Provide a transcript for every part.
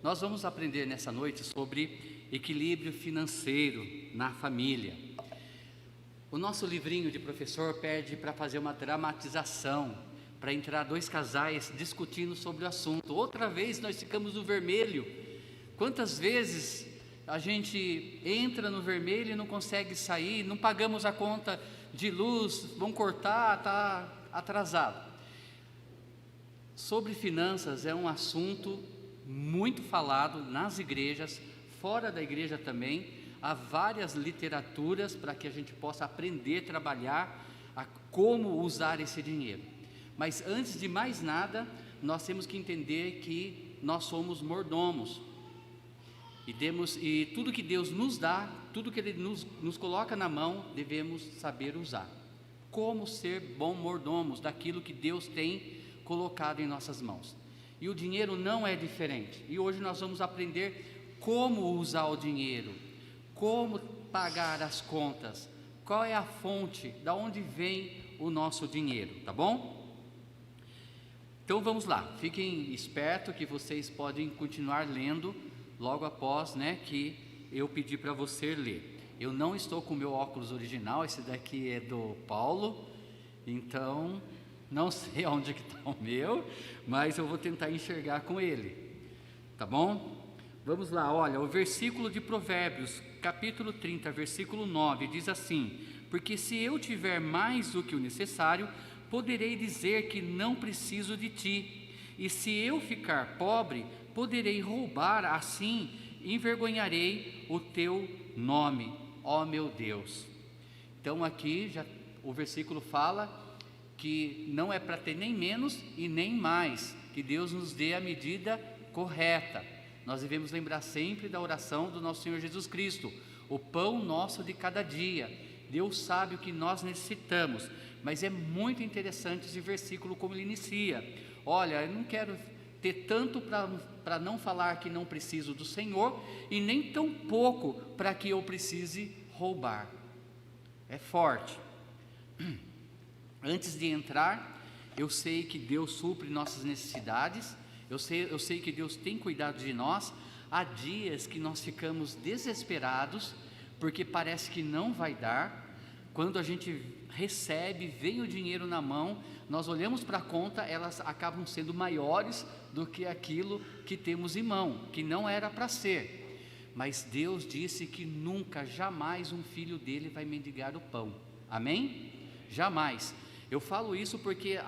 Nós vamos aprender nessa noite sobre equilíbrio financeiro na família. O nosso livrinho de professor pede para fazer uma dramatização, para entrar dois casais discutindo sobre o assunto. Outra vez nós ficamos no vermelho. Quantas vezes a gente entra no vermelho e não consegue sair, não pagamos a conta de luz, vão cortar, está atrasado. Sobre finanças é um assunto muito falado nas igrejas, fora da igreja também. Há várias literaturas para que a gente possa aprender a trabalhar, a como usar esse dinheiro. Mas antes de mais nada, nós temos que entender que nós somos mordomos. E tudo que Deus nos dá, tudo que Ele nos coloca na mão, devemos saber usar. Como ser bom mordomos daquilo que Deus tem colocado em nossas mãos. E o dinheiro não é diferente. E hoje nós vamos aprender como usar o dinheiro, como pagar as contas, qual é a fonte, da onde vem o nosso dinheiro, tá bom? Então vamos lá, fiquem espertos que vocês podem continuar lendo logo após, que eu pedi para você ler. Eu não estou com o meu óculos original, esse daqui é do Paulo, então não sei onde que está o meu, mas eu vou tentar enxergar com ele, tá bom? Vamos lá, olha, o versículo de Provérbios, capítulo 30, versículo 9, diz assim: porque se eu tiver mais do que o necessário, poderei dizer que não preciso de ti, e se eu ficar pobre, poderei roubar, assim envergonharei o teu nome, ó meu Deus. Então aqui o versículo fala que não é para ter nem menos e nem mais, que Deus nos dê a medida correta. Nós devemos lembrar sempre da oração do nosso Senhor Jesus Cristo: o pão nosso de cada dia. Deus sabe o que nós necessitamos, mas é muito interessante esse versículo como ele inicia. Olha, eu não quero ter tanto para não falar que não preciso do Senhor, e nem tão pouco para que eu precise roubar. É forte. Antes de entrar, eu sei que Deus supre nossas necessidades, eu sei que Deus tem cuidado de nós. Há dias que nós ficamos desesperados, porque parece que não vai dar. Quando a gente recebe, vem o dinheiro na mão, nós olhamos para a conta, elas acabam sendo maiores do que aquilo que temos em mão, que não era para ser. Mas Deus disse que nunca, jamais um filho dele vai mendigar o pão. Amém? Jamais. Eu falo isso porque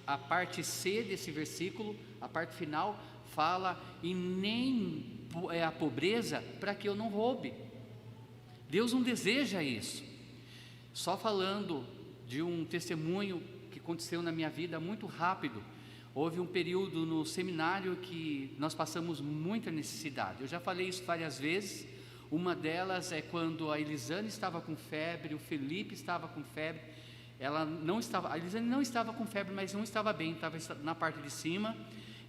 a parte C desse versículo, a parte final, fala em nem a pobreza para que eu não roube. Deus não deseja isso. Só falando de um testemunho que aconteceu na minha vida muito rápido. Houve um período no seminário que nós passamos muita necessidade. Eu já falei isso várias vezes. Uma delas é quando a Elisane estava com febre, o Felipe estava com febre. A Elisane não estava com febre, mas não estava bem, estava na parte de cima.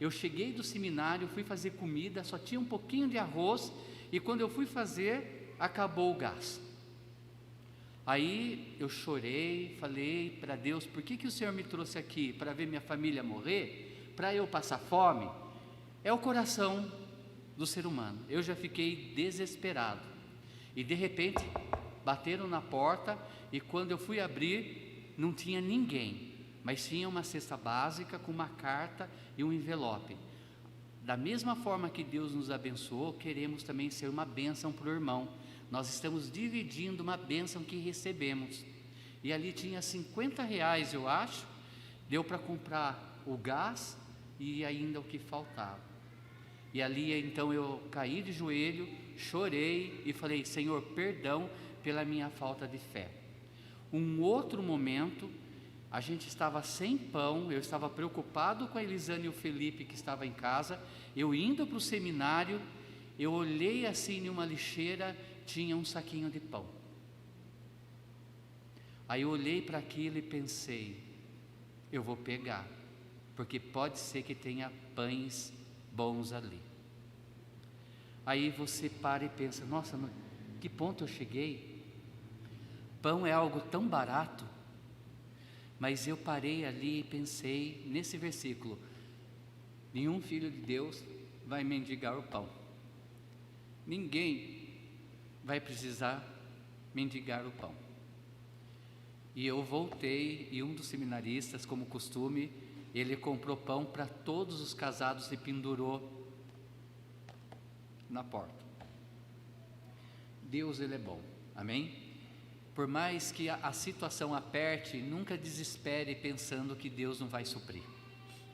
Eu cheguei do seminário, fui fazer comida, só tinha um pouquinho de arroz, e quando eu fui fazer, acabou o gás. Aí eu chorei, falei para Deus: por que o Senhor me trouxe aqui? Para ver minha família morrer? Para eu passar fome? É o coração do ser humano. Eu já fiquei desesperado, e de repente bateram na porta, e quando eu fui abrir, não tinha ninguém, mas tinha uma cesta básica com uma carta e um envelope. Da mesma forma que Deus nos abençoou, queremos também ser uma bênção para o irmão. Nós estamos dividindo uma bênção que recebemos. E ali tinha R$50, eu acho, deu para comprar o gás e ainda o que faltava. E ali então eu caí de joelho, chorei e falei: Senhor, perdão pela minha falta de fé. Um outro momento, a gente estava sem pão, eu estava preocupado com a Elisane e o Felipe que estava em casa. Eu indo para o seminário, eu olhei assim em uma lixeira, tinha um saquinho de pão. Aí eu olhei para aquilo e pensei: eu vou pegar, porque pode ser que tenha pães bons ali. Aí você para e pensa: nossa, que ponto eu cheguei? Pão é algo tão barato. Mas eu parei ali e pensei nesse versículo: nenhum filho de Deus vai mendigar o pão. Ninguém vai precisar mendigar o pão. E eu voltei, e um dos seminaristas, como costume, ele comprou pão para todos os casados e pendurou na porta. Deus, Ele é bom, amém? Por mais que a situação aperte, nunca desespere pensando que Deus não vai suprir.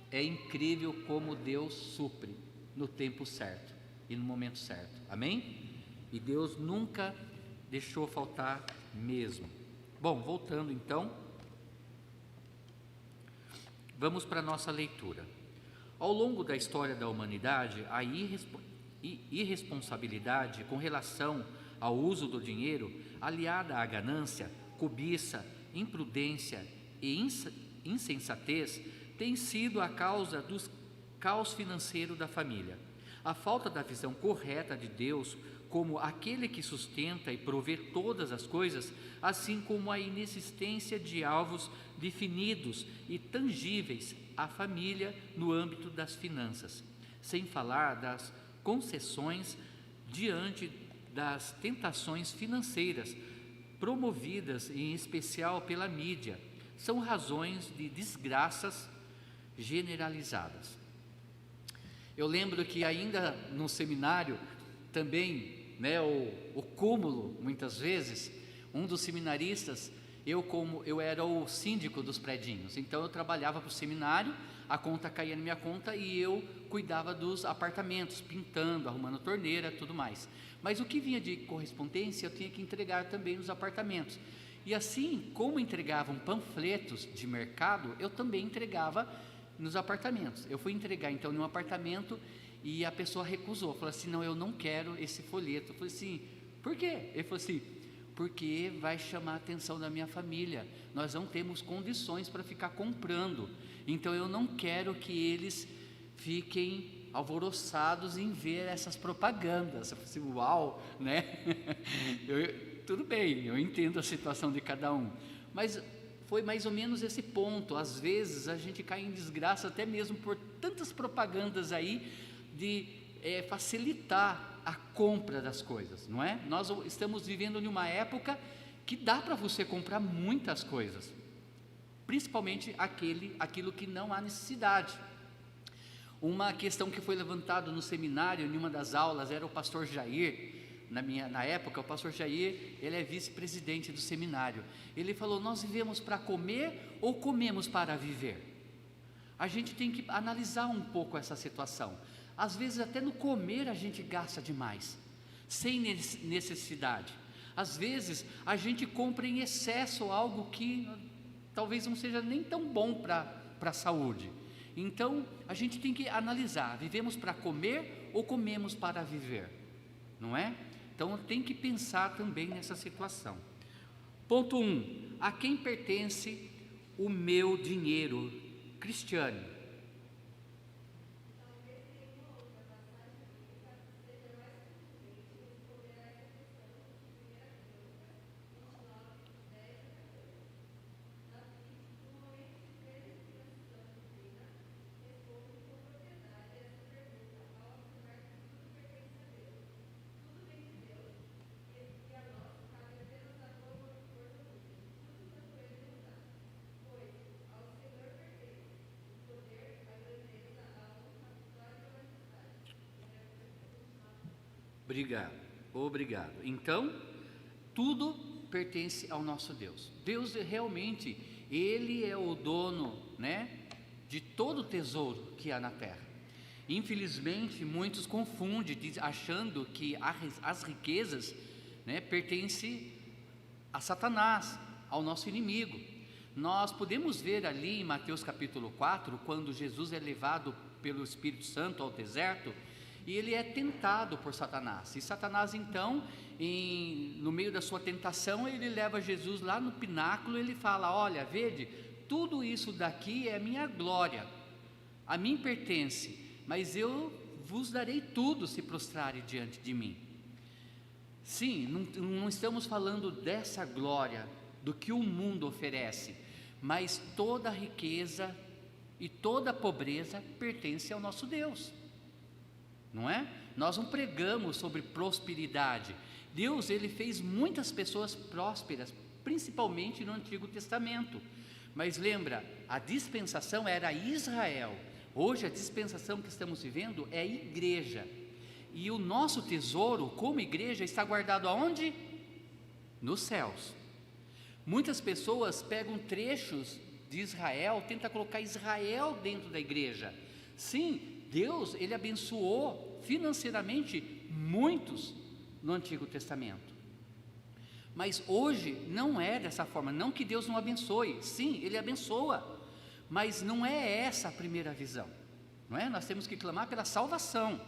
É incrível como Deus supre no tempo certo e no momento certo, amém? E Deus nunca deixou faltar mesmo. Bom, voltando então, vamos para a nossa leitura. Ao longo da história da humanidade, a irresponsabilidade com relação ao uso do dinheiro, aliada à ganância, cobiça, imprudência e insensatez, tem sido a causa do caos financeiro da família. A falta da visão correta de Deus como aquele que sustenta e provê todas as coisas, assim como a inexistência de alvos definidos e tangíveis à família no âmbito das finanças, sem falar das concessões diante das tentações financeiras promovidas em especial pela mídia, são razões de desgraças generalizadas. Eu lembro que ainda no seminário também, o cúmulo, muitas vezes, um dos seminaristas, eu era o síndico dos predinhos, então eu trabalhava para o seminário, a conta caía na minha conta e eu cuidava dos apartamentos, pintando, arrumando torneira, tudo mais. Mas o que vinha de correspondência eu tinha que entregar também nos apartamentos. E assim, como entregavam panfletos de mercado, eu também entregava nos apartamentos. Eu fui entregar então em um apartamento e a pessoa recusou, falou assim: não, eu não quero esse folheto. Eu falei assim: por quê? Ele falou assim: porque vai chamar a atenção da minha família, nós não temos condições para ficar comprando, então eu não quero que eles fiquem alvoroçados em ver essas propagandas. Eu falei assim: uau, né? Tudo bem, eu entendo a situação de cada um, mas foi mais ou menos esse ponto. Às vezes a gente cai em desgraça até mesmo por tantas propagandas aí de facilitar a compra das coisas, não é? Nós estamos vivendo em uma época que dá para você comprar muitas coisas, principalmente aquilo que não há necessidade. Uma questão que foi levantada no seminário, em uma das aulas, era o pastor Jair. Na época, o pastor Jair, ele é vice-presidente do seminário. Ele falou: nós vivemos para comer ou comemos para viver? A gente tem que analisar um pouco essa situação. Às vezes até no comer a gente gasta demais, sem necessidade. Às vezes a gente compra em excesso algo que talvez não seja nem tão bom para a saúde. Então a gente tem que analisar: vivemos para comer ou comemos para viver? Não é? Então tem que pensar também nessa situação. Ponto 1: a quem pertence o meu dinheiro? Cristiane. Obrigado. Então, tudo pertence ao nosso Deus. Deus realmente, Ele é o dono, de todo o tesouro que há na terra. Infelizmente, muitos confundem, achando que as riquezas, pertencem a Satanás, ao nosso inimigo. Nós podemos ver ali em Mateus capítulo 4, quando Jesus é levado pelo Espírito Santo ao deserto, e ele é tentado por Satanás. E Satanás então, no meio da sua tentação, ele leva Jesus lá no pináculo. Ele fala: olha, vede, tudo isso daqui é minha glória, a mim pertence, mas eu vos darei tudo se prostrarem diante de mim. Sim, não estamos falando dessa glória, do que o mundo oferece, mas toda a riqueza e toda a pobreza pertence ao nosso Deus. não é? Nós não pregamos sobre prosperidade. Deus, ele fez muitas pessoas prósperas, principalmente no Antigo Testamento. Mas lembra, a dispensação era Israel. Hoje a dispensação que estamos vivendo é a igreja. E o nosso tesouro, como igreja, está guardado aonde? Nos céus. Muitas pessoas pegam trechos de Israel, tentam colocar Israel dentro da igreja. Sim, Deus, ele abençoou financeiramente muitos no Antigo Testamento. Mas hoje não é dessa forma, não que Deus não abençoe, sim, Ele abençoa, mas não é essa a primeira visão, não é? Nós temos que clamar pela salvação,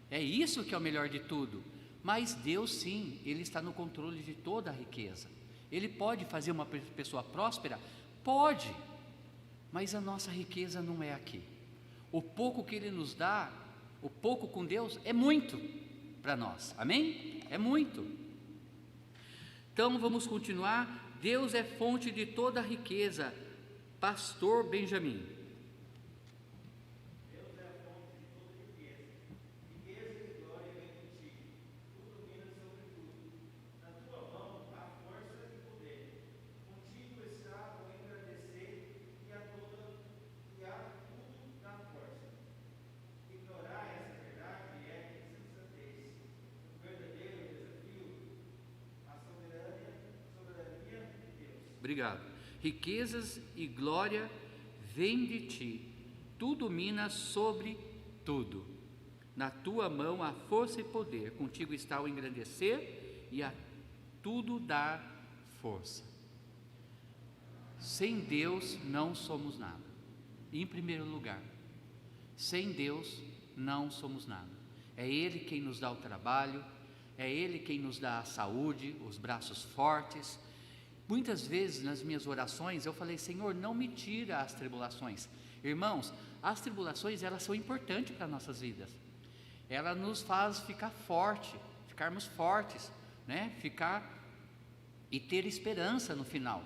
é isso que é o melhor de tudo. Mas Deus sim, Ele está no controle de toda a riqueza. Ele pode fazer uma pessoa próspera? Pode, mas a nossa riqueza não é aqui. O pouco que Ele nos dá, o pouco com Deus, é muito para nós, amém? É muito. Então vamos continuar. Deus é fonte de toda a riqueza. Pastor Benjamin. Deus é a fonte de toda riqueza. Riqueza e glória vem de ti. Tu dominas sobre tudo. Na tua mão há força e poder. Contigo está o engrandecer e há tudo na força. Ignorar essa verdade é insensatez. O verdadeiro desafio, a soberania de Deus. Obrigado. Riquezas e glória vêm de ti. Tu dominas sobre tudo. Na tua mão há força e poder. Contigo está o engrandecer e a tudo dar força. Sem Deus não somos nada. Em primeiro lugar, sem Deus não somos nada. É Ele quem nos dá o trabalho, é Ele quem nos dá a saúde, os braços fortes. Muitas vezes nas minhas orações eu falei: Senhor, não me tira as tribulações. Irmãos, as tribulações, elas são importantes para nossas vidas. Ela nos faz ficarmos fortes, né? Ficar e ter esperança no final,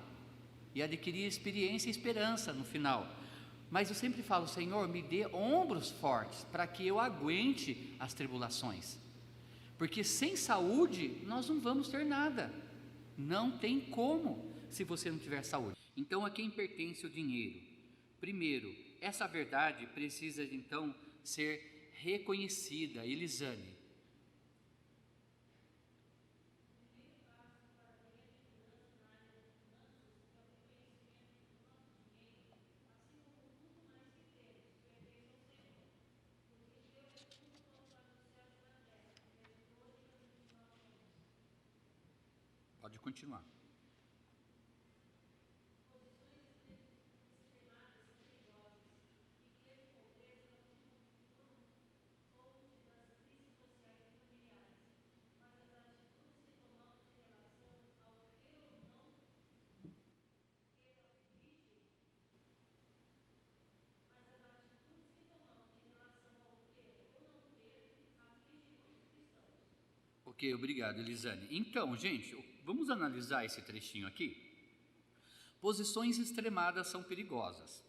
e adquirir experiência e esperança no final. Mas eu sempre falo: Senhor, me dê ombros fortes para que eu aguente as tribulações, porque sem saúde nós não vamos ter nada. Não tem como, se você não tiver saúde. Então, a quem pertence o dinheiro? Primeiro, essa verdade precisa então ser reconhecida. Elisane. Pode continuar. Ok, obrigado, Elisane. Então, gente, vamos analisar esse trechinho aqui. Posições extremadas são perigosas.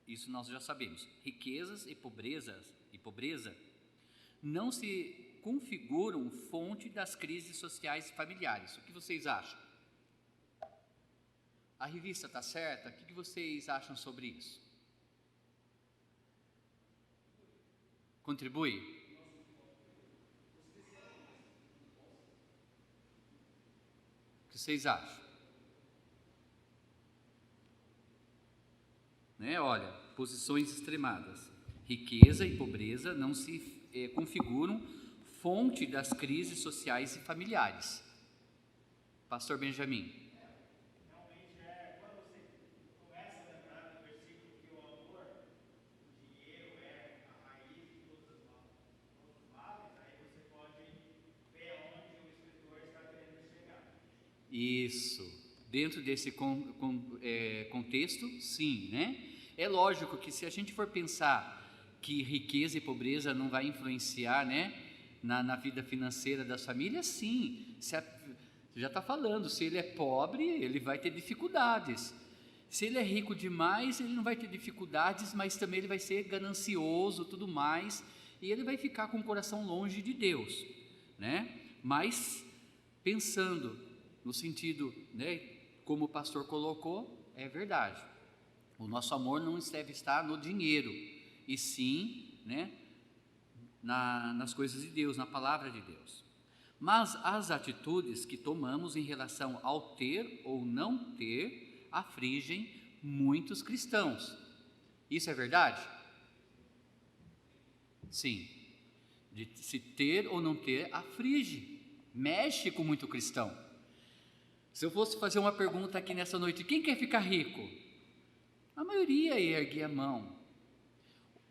Isso nós já sabemos. Riquezas e pobreza não se configuram fonte das crises sociais e familiares. O que vocês acham? A revista está certa? O que vocês acham sobre isso? Contribui? O que vocês acham? Né? Olha, posições extremadas. Riqueza e pobreza não se configuram fonte das crises sociais e familiares. Pastor Benjamin. Realmente quando você começa a lembrar do versículo que o amor, o dinheiro é a raiz de todos os males, aí você pode ver onde o escritor está querendo chegar. Isso. Dentro desse contexto, sim, né? É lógico que se a gente for pensar que riqueza e pobreza não vai influenciar, né, na vida financeira das famílias, sim. Já está falando, se ele é pobre, ele vai ter dificuldades. Se ele é rico demais, ele não vai ter dificuldades, mas também ele vai ser ganancioso, tudo mais, e ele vai ficar com o coração longe de Deus, né? Mas pensando no sentido, né, como o pastor colocou, é verdade. O nosso amor não deve estar no dinheiro, e sim, né, nas coisas de Deus, na palavra de Deus. Mas as atitudes que tomamos em relação ao ter ou não ter afligem muitos cristãos. Isso é verdade? Sim. De se ter ou não ter aflige, mexe com muito cristão. Se eu fosse fazer uma pergunta aqui nessa noite, quem quer ficar rico? A maioria ergue a mão.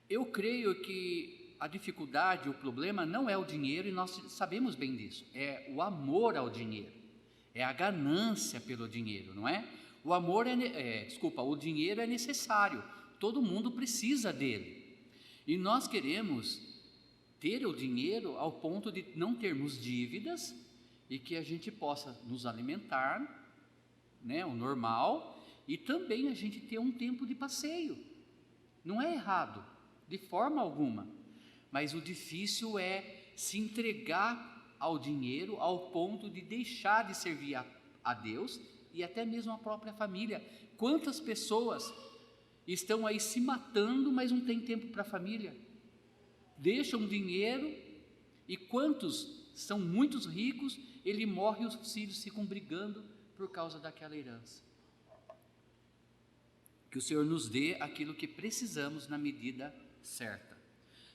Eu creio que a dificuldade, o problema não é o dinheiro, e nós sabemos bem disso, é o amor ao dinheiro, é a ganância pelo dinheiro, não é? O amor o dinheiro é necessário, todo mundo precisa dele, e nós queremos ter o dinheiro ao ponto de não termos dívidas e que a gente possa nos alimentar, né, o normal, e também a gente ter um tempo de passeio. Não é errado, de forma alguma, mas o difícil é se entregar ao dinheiro ao ponto de deixar de servir a Deus e até mesmo a própria família. Quantas pessoas estão aí se matando, mas não tem tempo para a família? Deixam dinheiro, e quantos são muitos ricos, ele morre e os filhos ficam brigando por causa daquela herança. Que o Senhor nos dê aquilo que precisamos na medida certa.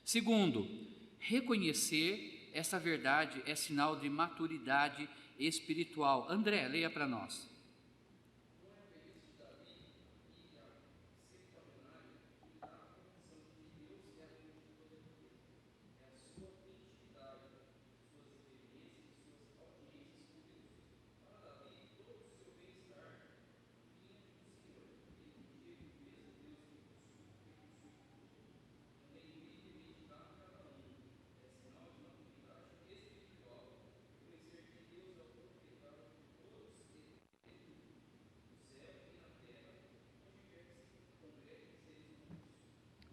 Segundo, reconhecer essa verdade é sinal de maturidade espiritual. André, leia para nós.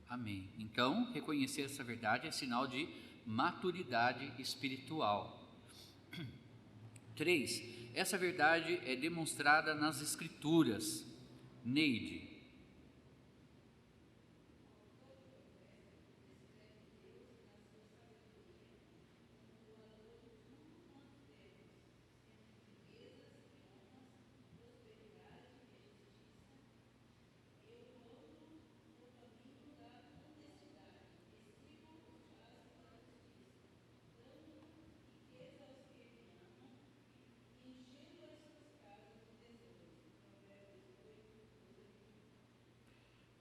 Amém. Então, reconhecer essa verdade é sinal de maturidade espiritual. 3. Essa verdade é demonstrada nas Escrituras. Neide.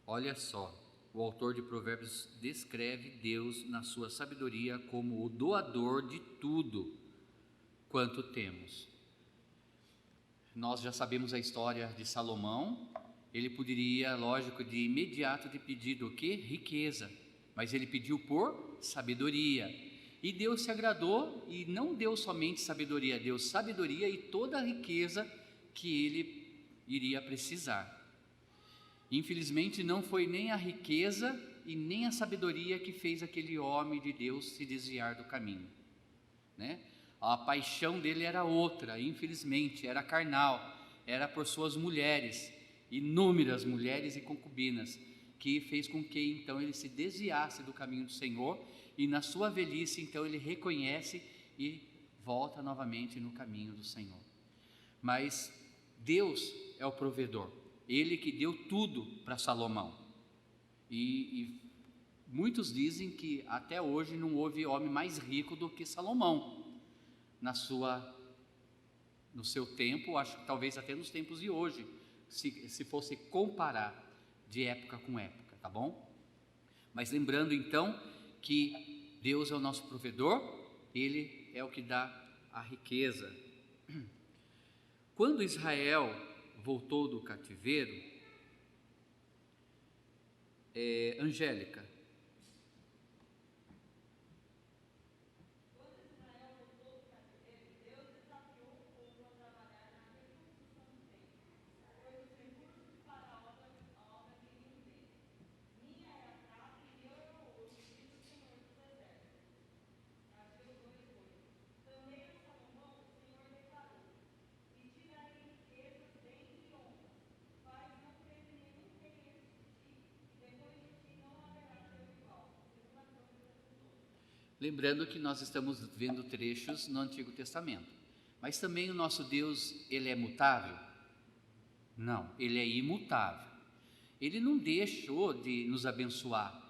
Olha só, o autor de Provérbios descreve Deus na sua sabedoria como o doador de tudo quanto temos. Nós já sabemos a história de Salomão. Ele poderia, lógico, de imediato ter pedido o quê? Riqueza, mas ele pediu por sabedoria. E Deus se agradou e não deu somente sabedoria, deu sabedoria e toda a riqueza que ele iria precisar. Infelizmente não foi nem a riqueza e nem a sabedoria que fez aquele homem de Deus se desviar do caminho, né? A paixão dele era outra, infelizmente, era carnal, era por suas mulheres, inúmeras mulheres e concubinas, que fez com que então ele se desviasse do caminho do Senhor, e na sua velhice então ele reconhece e volta novamente no caminho do Senhor. Mas Deus é o provedor, Ele que deu tudo para Salomão, e muitos dizem que até hoje não houve homem mais rico do que Salomão, no seu tempo, acho que talvez até nos tempos de hoje, se fosse comparar de época com época, tá bom? Mas lembrando então que Deus é o nosso provedor, Ele é o que dá a riqueza. Quando Israel voltou do cativeiro, Angélica, Lembrando que nós estamos vendo trechos no Antigo Testamento. Mas também o nosso Deus, ele é mutável? Não, ele é imutável. Ele não deixou de nos abençoar.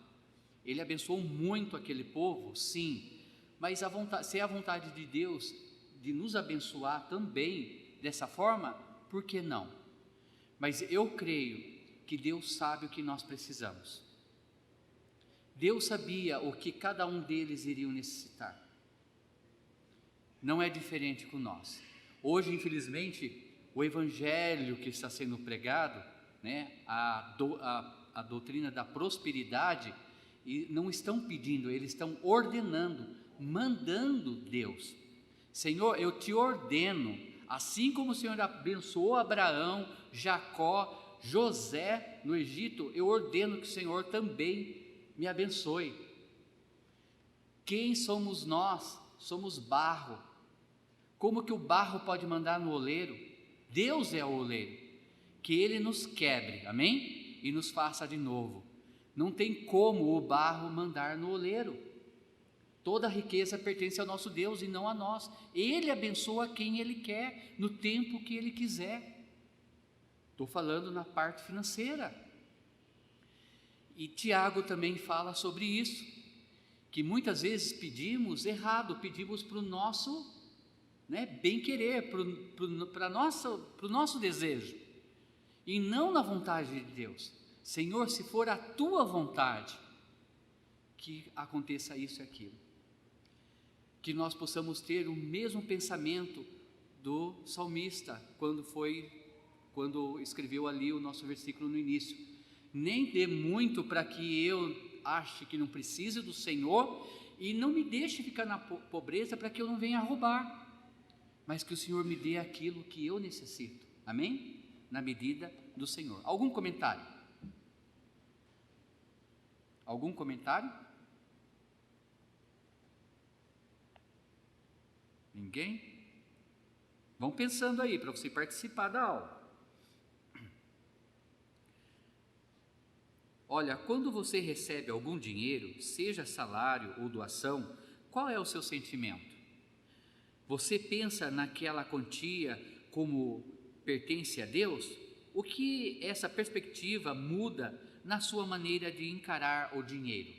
Ele abençoou muito aquele povo, sim, mas se é a vontade de Deus de nos abençoar também dessa forma, por que não? Mas eu creio que Deus sabe o que nós precisamos. Deus sabia o que cada um deles iriam necessitar. Não é diferente com nós. Hoje, infelizmente, o evangelho que está sendo pregado, né, a doutrina da prosperidade, e não estão pedindo, eles estão ordenando, mandando Deus. Senhor, eu te ordeno, assim como o Senhor abençoou Abraão, Jacó, José no Egito, eu ordeno que o Senhor também me abençoe. Quem somos nós? Somos barro. Como que o barro pode mandar no oleiro? Deus é o oleiro. Que Ele nos quebre, amém? E nos faça de novo. Não tem como o barro mandar no oleiro. Toda a riqueza pertence ao nosso Deus e não a nós. Ele abençoa quem Ele quer, no tempo que Ele quiser. Estou falando na parte financeira. E Tiago também fala sobre isso, que muitas vezes pedimos errado, pedimos para o nosso bem-querer, para o nosso desejo, e não na vontade de Deus. Senhor, se for a Tua vontade, que aconteça isso e aquilo. Que nós possamos ter o mesmo pensamento do salmista, quando escreveu ali o nosso versículo no início. Nem dê muito para que eu ache que não precise do Senhor, e não me deixe ficar na pobreza para que eu não venha roubar, mas que o Senhor me dê aquilo que eu necessito, amém? Na medida do Senhor. Algum comentário? Algum comentário? Ninguém? Vão pensando aí para você participar da aula. Olha, quando você recebe algum dinheiro, seja salário ou doação, qual é o seu sentimento? Você pensa naquela quantia como pertence a Deus? O que essa perspectiva muda na sua maneira de encarar o dinheiro?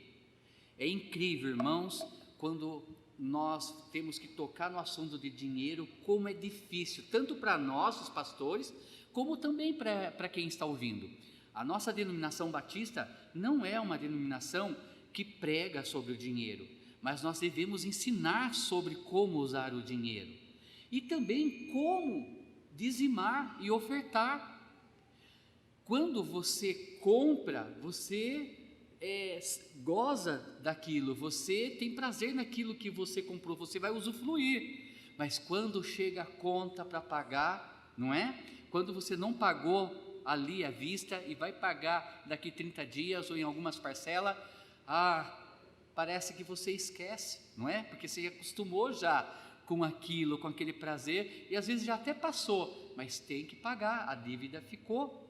É incrível, irmãos, quando nós temos que tocar no assunto de dinheiro, como é difícil, tanto para nós, os pastores, como também para quem está ouvindo. A nossa denominação batista não é uma denominação que prega sobre o dinheiro, mas nós devemos ensinar sobre como usar o dinheiro e também como dizimar e ofertar. Quando você compra, você goza daquilo, você tem prazer naquilo que você comprou, você vai usufruir. Mas quando chega a conta para pagar, não é? Quando você não pagou ali à vista e vai pagar daqui 30 dias ou em algumas parcelas, parece que você esquece, não é? Porque você acostumou já com aquilo, com aquele prazer, e às vezes já até passou, mas tem que pagar, a dívida ficou.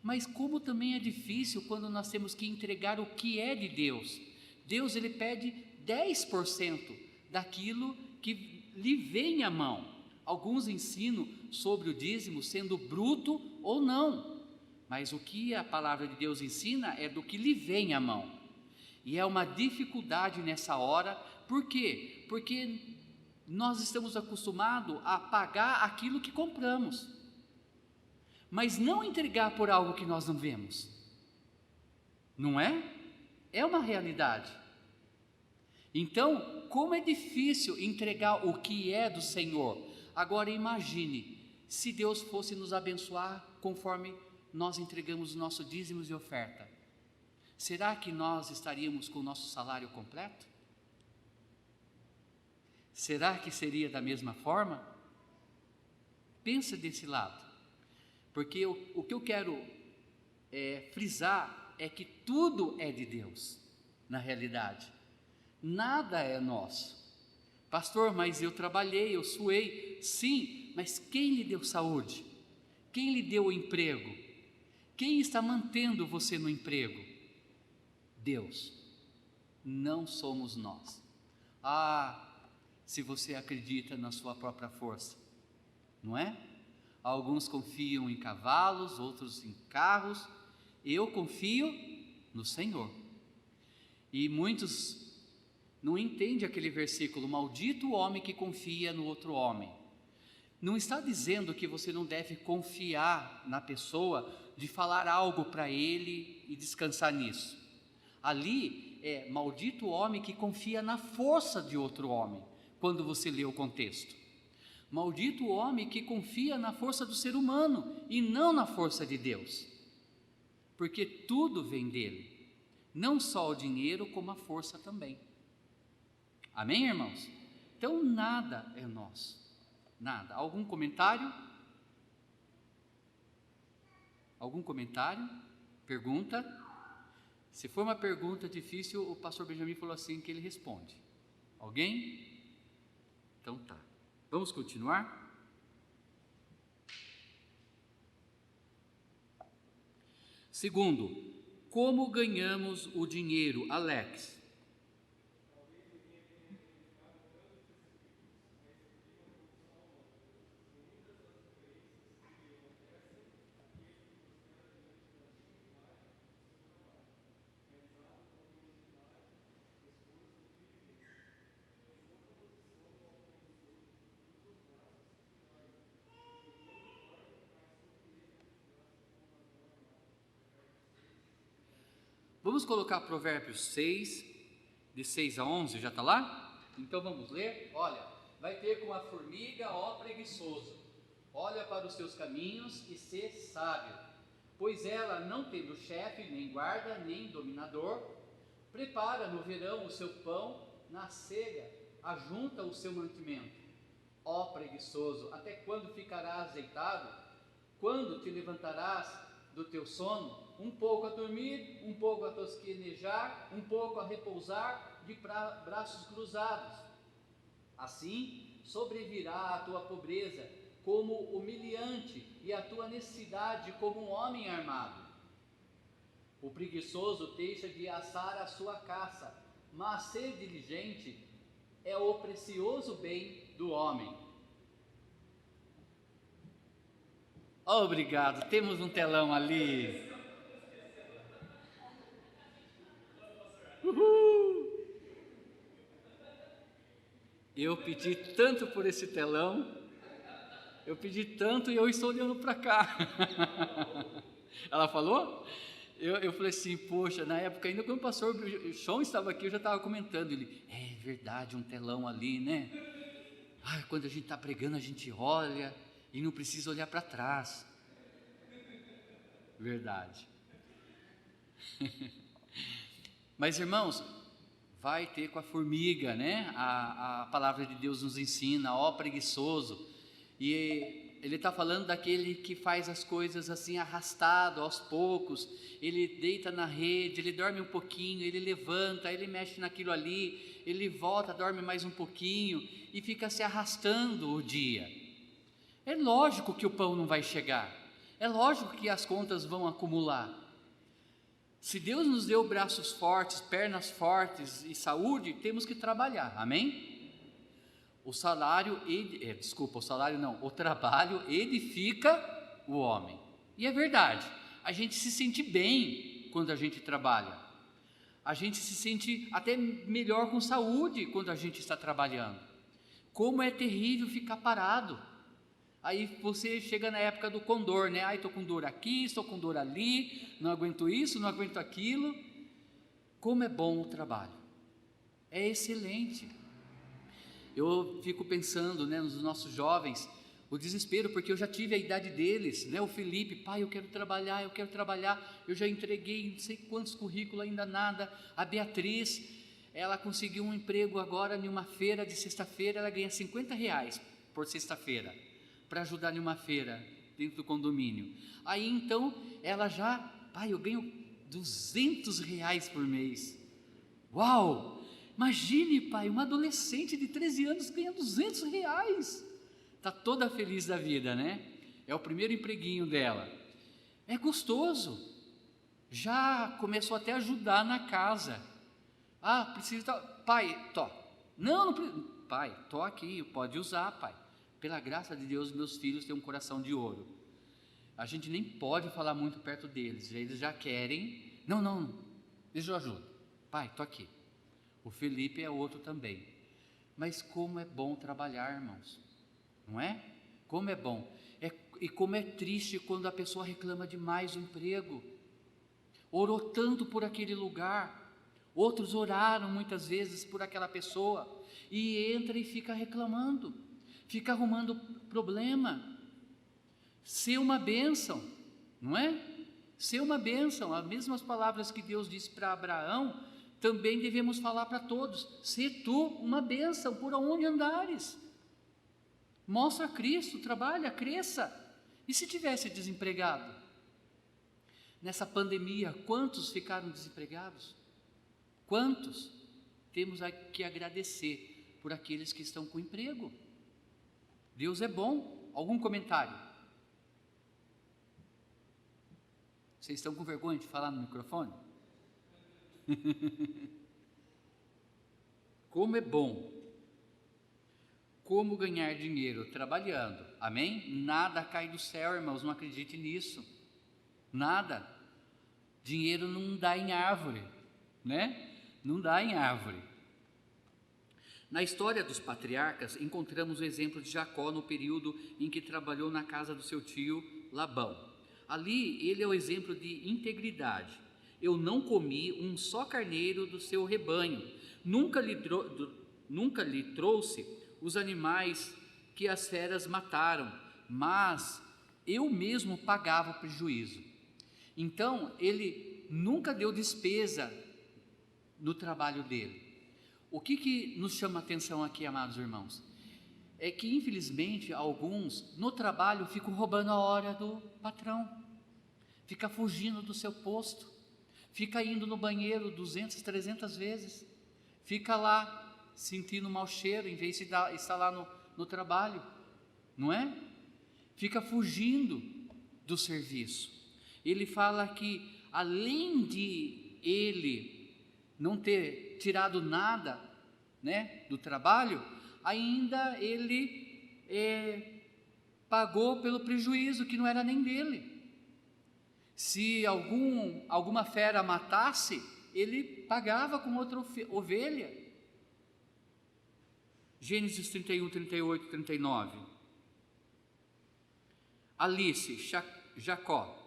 Mas como também é difícil quando nós temos que entregar o que é de Deus. Deus, Ele pede 10% daquilo que lhe vem à mão. Alguns ensinam sobre o dízimo sendo bruto ou não, mas o que a palavra de Deus ensina é do que lhe vem à mão. E é uma dificuldade nessa hora. Por quê? Porque nós estamos acostumados a pagar aquilo que compramos, mas não entregar por algo que nós não vemos, não é? É uma realidade. Então, como é difícil entregar o que é do Senhor. Agora imagine, se Deus fosse nos abençoar conforme nós entregamos os nossos dízimos e oferta, será que nós estaríamos com o nosso salário completo? Será que seria da mesma forma? Pensa desse lado, porque o que eu quero frisar é que tudo é de Deus, na realidade, nada é nosso. Pastor, mas eu trabalhei, eu suei. Sim, mas quem lhe deu saúde? Quem lhe deu o emprego? Quem está mantendo você no emprego? Deus, não somos nós. se você acredita na sua própria força, não é? Alguns confiam em cavalos, outros em carros. Eu confio no Senhor. E muitos não entendem aquele versículo: maldito o homem que confia no outro homem. Não está dizendo que você não deve confiar na pessoa, de falar algo para ele e descansar nisso. Ali é maldito o homem que confia na força de outro homem, quando você lê o contexto. Maldito o homem que confia na força do ser humano e não na força de Deus, porque tudo vem dele, não só o dinheiro, como a força também. Amém, irmãos? Então nada é nosso, nada. Algum comentário? Algum comentário? Pergunta? Se for uma pergunta difícil, o pastor Benjamin falou assim que ele responde. Alguém? Então tá. Vamos continuar? Segundo, como ganhamos o dinheiro, Alex? Vamos colocar Provérbios 6, de 6 a 11, já está lá? Então vamos ler. Olha, vai ter com a formiga, ó preguiçoso, olha para os seus caminhos e sê sábio, pois ela, não tendo chefe, nem guarda, nem dominador, prepara no verão o seu pão, na cega ajunta o seu mantimento. Ó preguiçoso, até quando ficarás deitado? Quando te levantarás do teu sono? Um pouco a dormir, um pouco a tosquenejar, um pouco a repousar de braços cruzados. Assim sobrevirá a tua pobreza como humilhante e a tua necessidade como um homem armado. O preguiçoso deixa de assar a sua caça, mas ser diligente é o precioso bem do homem. Obrigado, temos um telão ali. Uhul. Eu pedi tanto por esse telão, eu pedi tanto e eu estou olhando para cá. Ela falou? Eu falei assim, poxa, na época ainda quando o pastor Sean estava aqui, eu já estava comentando, ele, é verdade, um telão ali, né? Quando a gente está pregando, a gente olha e não precisa olhar para trás. Verdade. Mas irmãos, vai ter com a formiga, né? A palavra de Deus nos ensina, ó preguiçoso. E ele está falando daquele que faz as coisas assim arrastado, aos poucos. Ele deita na rede, ele dorme um pouquinho, ele levanta, ele mexe naquilo ali, ele volta, dorme mais um pouquinho e fica se arrastando o dia. É lógico que o pão não vai chegar, é lógico que as contas vão acumular. Se Deus nos deu braços fortes, pernas fortes e saúde, temos que trabalhar, amém? O trabalho edifica o homem. E é verdade, a gente se sente bem quando a gente trabalha. A gente se sente até melhor com saúde quando a gente está trabalhando. Como é terrível ficar parado. Aí você chega na época do condor, né? Estou com dor aqui, estou com dor ali, não aguento isso, não aguento aquilo. Como é bom o trabalho. É excelente. Eu fico pensando, né, nos nossos jovens, o desespero, porque eu já tive a idade deles, né? O Felipe, pai, eu quero trabalhar, eu já entreguei não sei quantos currículos, ainda nada. A Beatriz, ela conseguiu um emprego agora em uma feira de sexta-feira, ela ganha R$50 por sexta-feira, para ajudar em uma feira dentro do condomínio. Aí então, ela já, pai, eu ganho R$200 por mês. Uau! Imagine, pai, uma adolescente de 13 anos ganha R$200. Está toda feliz da vida, né? É o primeiro empreguinho dela. É gostoso. Já começou até a ajudar na casa. Precisa, pai, Não, pai, estou aqui, pode usar, pai. Pela graça de Deus, meus filhos têm um coração de ouro. A gente nem pode falar muito perto deles, eles já querem. Não, não, deixa eu ajudo. Pai, estou aqui. O Felipe é outro também. Mas como é bom trabalhar, irmãos, não é? Como é bom. E como é triste quando a pessoa reclama demais do emprego. Orou tanto por aquele lugar, outros oraram muitas vezes por aquela pessoa, e entra e fica reclamando, fica arrumando problema. Ser uma bênção, não é? Ser uma bênção, as mesmas palavras que Deus disse para Abraão, também devemos falar para todos: se tu uma bênção por onde andares, mostra Cristo, trabalha, cresça. E se tivesse desempregado? Nessa pandemia, quantos ficaram desempregados? Quantos? Temos que agradecer por aqueles que estão com emprego. Deus é bom. Algum comentário? Vocês estão com vergonha de falar no microfone? Como é bom. Como ganhar dinheiro? Trabalhando. Amém? Nada cai do céu, irmãos, não acredite nisso. Nada. Dinheiro não dá em árvore, né? Não dá em árvore. Na história dos patriarcas, encontramos o exemplo de Jacó no período em que trabalhou na casa do seu tio Labão. Ali, ele é o exemplo de integridade. Eu não comi um só carneiro do seu rebanho, nunca lhe trouxe os animais que as feras mataram, mas eu mesmo pagava o prejuízo. Então, ele nunca deu despesa no trabalho dele. O que nos chama a atenção aqui, amados irmãos? É que, infelizmente, alguns no trabalho ficam roubando a hora do patrão, fica fugindo do seu posto, fica indo no banheiro 200, 300 vezes, fica lá sentindo mau cheiro em vez de estar lá no trabalho, não é? Fica fugindo do serviço. Ele fala que, além de ele não ter tirado nada, né, do trabalho, ainda ele pagou pelo prejuízo que não era nem dele. Se alguma fera matasse, ele pagava com outra ovelha. Gênesis 31, 38, 39. Alice, Jacó.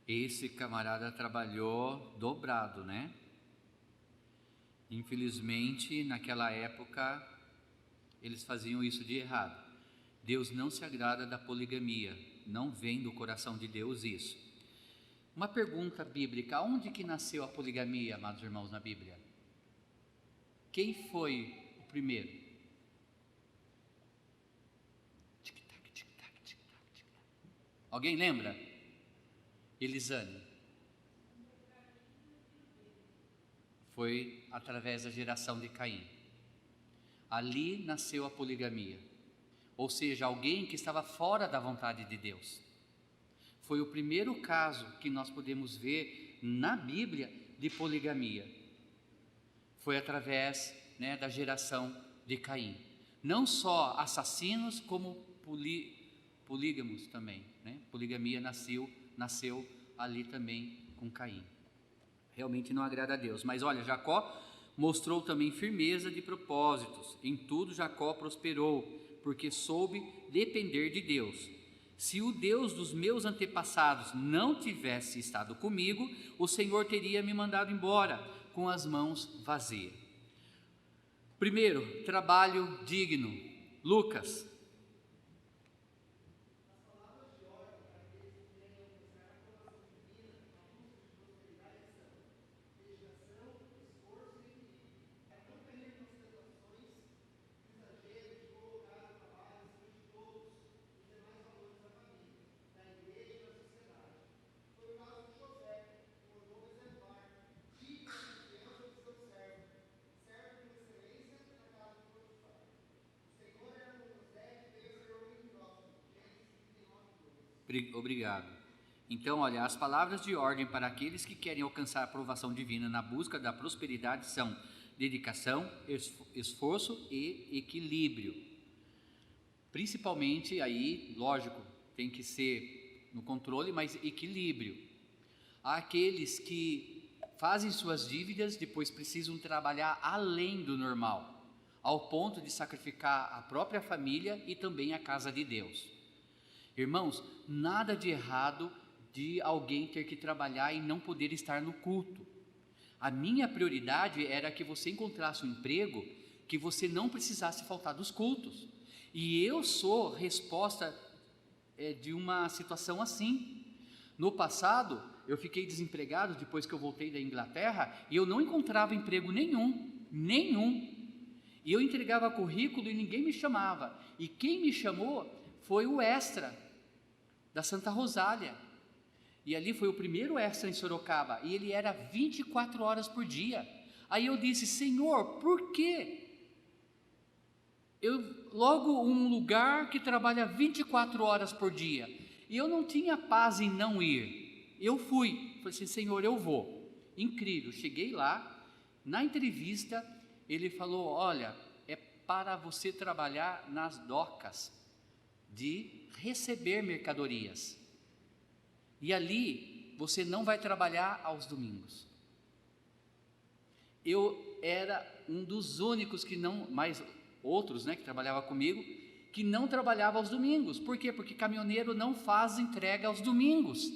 Esse camarada trabalhou dobrado, né? Infelizmente, naquela época, eles faziam isso de errado. Deus não se agrada da poligamia, não vem do coração de Deus isso. Uma pergunta bíblica: onde que nasceu a poligamia, amados irmãos, na Bíblia? Quem foi o primeiro? Tic-tac, tic-tac, tic-tac, tic-tac. Alguém lembra? Elisane. Foi através da geração de Caim. Ali nasceu a poligamia, ou seja, alguém que estava fora da vontade de Deus. Foi o primeiro caso que nós podemos ver na Bíblia de poligamia. Foi através, né, da geração de Caim. Não só assassinos, como polígamos também, né? Poligamia nasceu ali também com Caim. Realmente não agrada a Deus. Mas olha, Jacó mostrou também firmeza de propósitos. Em tudo Jacó prosperou, porque soube depender de Deus. Se o Deus dos meus antepassados não tivesse estado comigo, o Senhor teria me mandado embora com as mãos vazias. Primeiro, trabalho digno. Lucas. Obrigado. Então, olha, as palavras de ordem para aqueles que querem alcançar a aprovação divina na busca da prosperidade são dedicação, esforço e equilíbrio. Principalmente aí, lógico, tem que ser no controle, mas equilíbrio. Há aqueles que fazem suas dívidas, depois precisam trabalhar além do normal, ao ponto de sacrificar a própria família e também a casa de Deus. Irmãos, nada de errado de alguém ter que trabalhar e não poder estar no culto. A minha prioridade era que você encontrasse um emprego que você não precisasse faltar dos cultos. E eu sou resposta de uma situação assim. No passado, eu fiquei desempregado depois que eu voltei da Inglaterra e eu não encontrava emprego nenhum. E eu entregava currículo e ninguém me chamava. E quem me chamou foi o Extra, da Santa Rosália. E ali foi o primeiro Extra em Sorocaba, e ele era 24 horas por dia. Aí eu disse: Senhor, por quê? Logo um lugar que trabalha 24 horas por dia. E eu não tinha paz em não ir. Eu fui, falei assim: Senhor, eu vou. Incrível, cheguei lá, na entrevista, ele falou: olha, é para você trabalhar nas docas de receber mercadorias. E ali você não vai trabalhar aos domingos. Eu era um dos únicos que não, mais outros, que trabalhava comigo, que não trabalhava aos domingos. Por quê? Porque caminhoneiro não faz entrega aos domingos.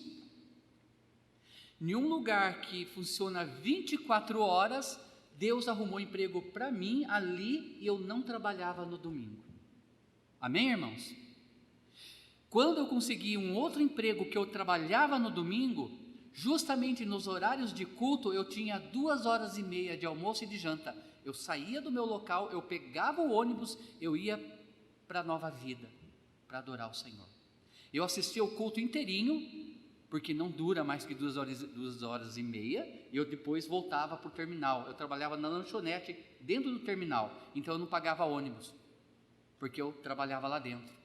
Em um lugar que funciona 24 horas, Deus arrumou emprego para mim ali e eu não trabalhava no domingo. Amém, irmãos? Quando eu consegui um outro emprego que eu trabalhava no domingo, justamente nos horários de culto, eu tinha 2h30 de almoço e de janta. Eu saía do meu local, eu pegava o ônibus, eu ia para a Nova Vida, para adorar o Senhor. Eu assistia o culto inteirinho, porque não dura mais que 2h30, e eu depois voltava para o terminal. Eu trabalhava na lanchonete dentro do terminal, então eu não pagava ônibus, porque eu trabalhava lá dentro.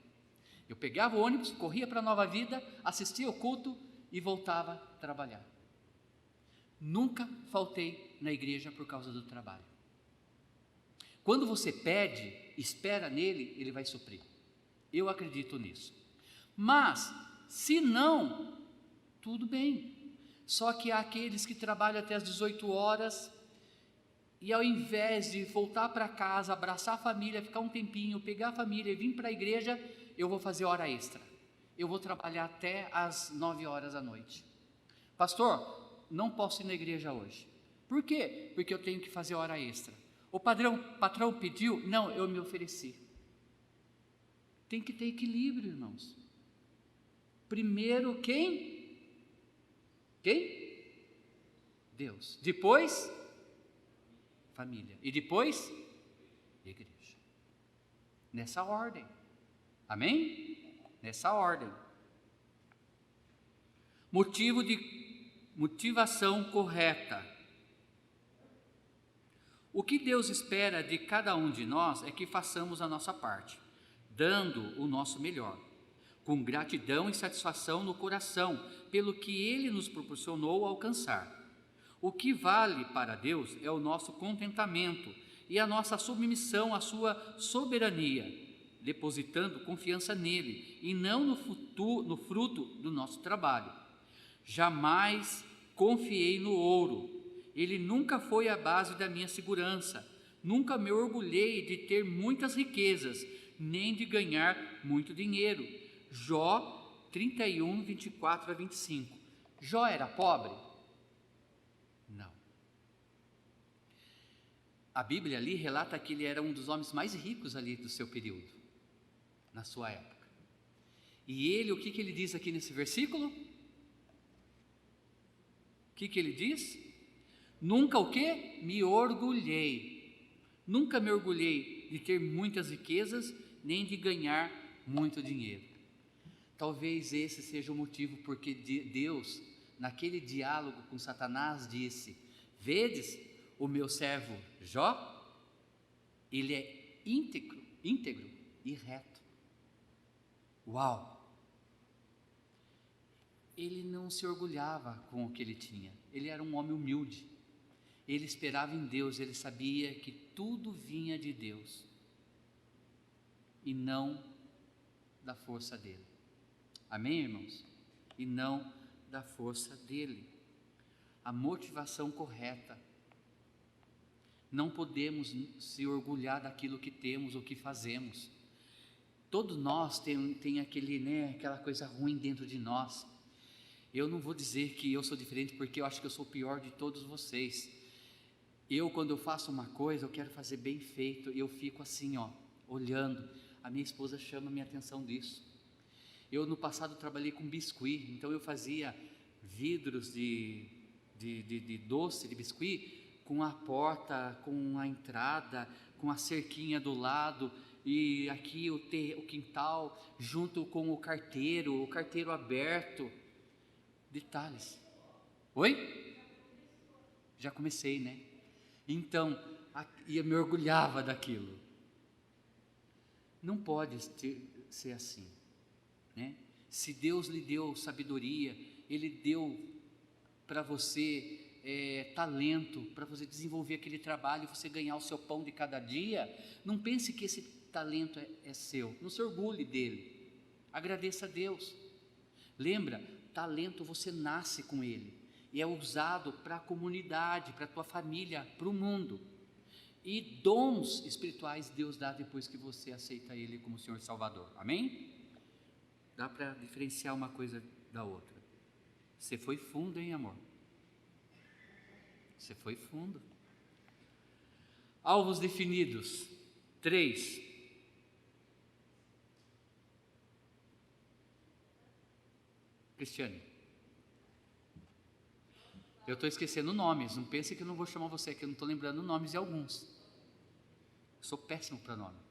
Eu pegava o ônibus, corria para a Nova Vida, assistia o culto e voltava a trabalhar. Nunca faltei na igreja por causa do trabalho. Quando você pede, espera nele, ele vai suprir. Eu acredito nisso. Mas, se não, tudo bem. Só que há aqueles que trabalham até as 18 horas e ao invés de voltar para casa, abraçar a família, ficar um tempinho, pegar a família e vir para a igreja, eu vou fazer hora extra. Eu vou trabalhar até as 9 horas da noite. Pastor, não posso ir na igreja hoje. Por quê? Porque eu tenho que fazer hora extra. O patrão pediu? Não, eu me ofereci. Tem que ter equilíbrio, irmãos. Primeiro quem? Deus. Depois, família. E depois, igreja. Nessa ordem. Amém? Nessa ordem. Motivação correta. O que Deus espera de cada um de nós é que façamos a nossa parte, dando o nosso melhor, com gratidão e satisfação no coração pelo que Ele nos proporcionou alcançar. O que vale para Deus é o nosso contentamento e a nossa submissão à sua soberania, depositando confiança nele e não no fruto do nosso trabalho. Jamais confiei no ouro. Ele nunca foi a base da minha segurança. Nunca me orgulhei de ter muitas riquezas, nem de ganhar muito dinheiro. Jó 31, 24 a 25. Jó era pobre? Não. A Bíblia ali relata que ele era um dos homens mais ricos ali do seu período, na sua época. E ele, o que ele diz aqui nesse versículo? O que ele diz? Nunca o quê? Me orgulhei. Nunca me orgulhei de ter muitas riquezas, nem de ganhar muito dinheiro. Talvez esse seja o motivo porque Deus, naquele diálogo com Satanás, disse: vedes o meu servo Jó? Ele é íntegro e reto. Uau! ele não se orgulhava com o que ele tinha, ele era um homem humilde, ele esperava em Deus, ele sabia que tudo vinha de Deus e não da força dele. Amém, irmãos? E não da força dele. A motivação correta. Não podemos se orgulhar daquilo que temos ou que fazemos. Todos nós tem aquela coisa ruim dentro de nós. Eu não vou dizer que eu sou diferente, porque eu acho que eu sou o pior de todos vocês. Quando eu faço uma coisa, eu quero fazer bem feito, eu fico assim, olhando. A minha esposa chama a minha atenção disso. Eu no passado trabalhei com biscuit, então eu fazia vidros de doce, de biscuit, com a porta, com a entrada, com a cerquinha do lado, e aqui o quintal, junto com o carteiro aberto. Detalhes. Oi? Já comecei, né? Então, eu me orgulhava daquilo. Não pode ser assim, né? Se Deus lhe deu sabedoria, Ele deu para você talento, para você desenvolver aquele trabalho, você ganhar o seu pão de cada dia, não pense que esse talento é seu, não se orgulhe dele, agradeça a Deus. Lembra, talento você nasce com ele, e é usado para a comunidade, para a tua família, para o mundo. E dons espirituais Deus dá depois que você aceita Ele como Senhor e Salvador, amém? Dá para diferenciar uma coisa da outra. Você foi fundo, hein, amor? Você foi fundo. Alvos definidos. 3. Cristiane. Eu estou esquecendo nomes, não pense que eu não vou chamar você, que eu não estou lembrando nomes de alguns. Eu sou péssimo para nome.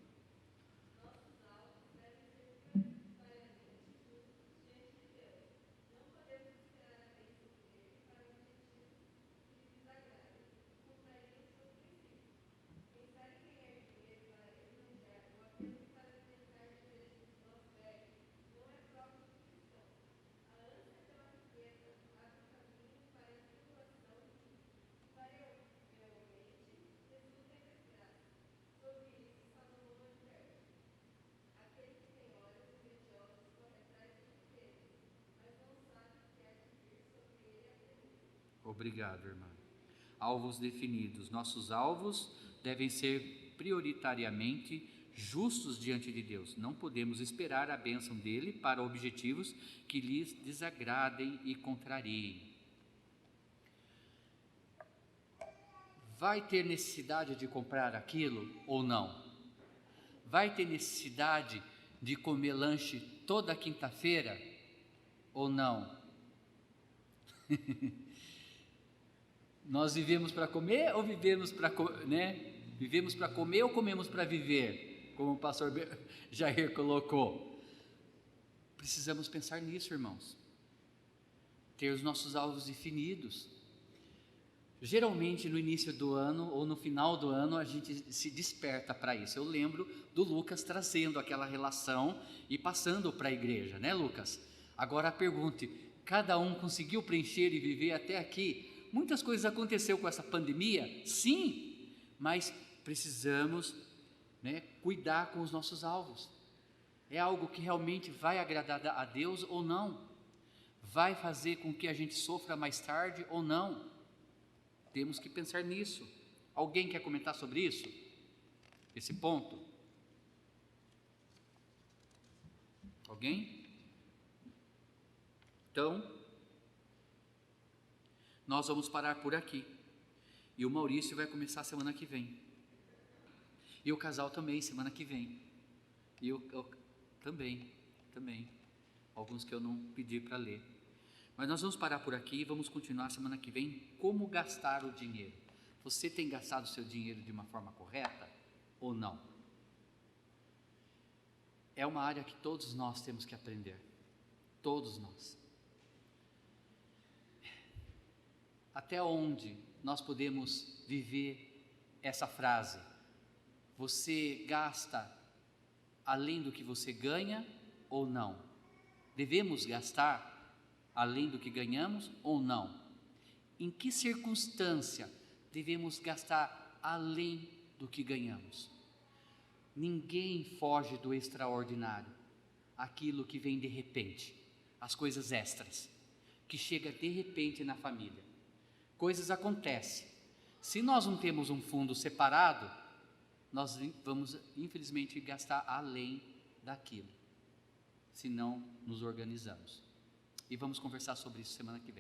Obrigado, irmã. Alvos definidos. Nossos alvos devem ser prioritariamente justos diante de Deus. Não podemos esperar a bênção dele para objetivos que lhes desagradem e contrariem. Vai ter necessidade de comprar aquilo ou não? Vai ter necessidade de comer lanche toda quinta-feira ou não? Nós vivemos para comer ou vivemos para Vivemos para comer ou comemos para viver? Como o pastor Jair colocou. Precisamos pensar nisso, irmãos. Ter os nossos alvos definidos. Geralmente no início do ano ou no final do ano a gente se desperta para isso. Eu lembro do Lucas trazendo aquela relação e passando para a igreja, né, Lucas? Agora pergunte, cada um conseguiu preencher e viver até aqui? Muitas coisas aconteceram com essa pandemia, sim, mas precisamos, cuidar com os nossos alvos. É algo que realmente vai agradar a Deus ou não? Vai fazer com que a gente sofra mais tarde ou não? Temos que pensar nisso. Alguém quer comentar sobre isso? Esse ponto? Alguém? Então, nós vamos parar por aqui. E o Maurício vai começar semana que vem. E o casal também, semana que vem. E eu também. Alguns que eu não pedi para ler. Mas nós vamos parar por aqui e vamos continuar semana que vem. Como gastar o dinheiro? Você tem gastado o seu dinheiro de uma forma correta ou não? É uma área que todos nós temos que aprender. Todos nós. Até onde nós podemos viver essa frase? Você gasta além do que você ganha ou não? Devemos gastar além do que ganhamos ou não? Em que circunstância devemos gastar além do que ganhamos? Ninguém foge do extraordinário, aquilo que vem de repente, as coisas extras, que chega de repente na família. Coisas acontecem. Se nós não temos um fundo separado, nós vamos, infelizmente, gastar além daquilo, se não nos organizamos. E vamos conversar sobre isso semana que vem.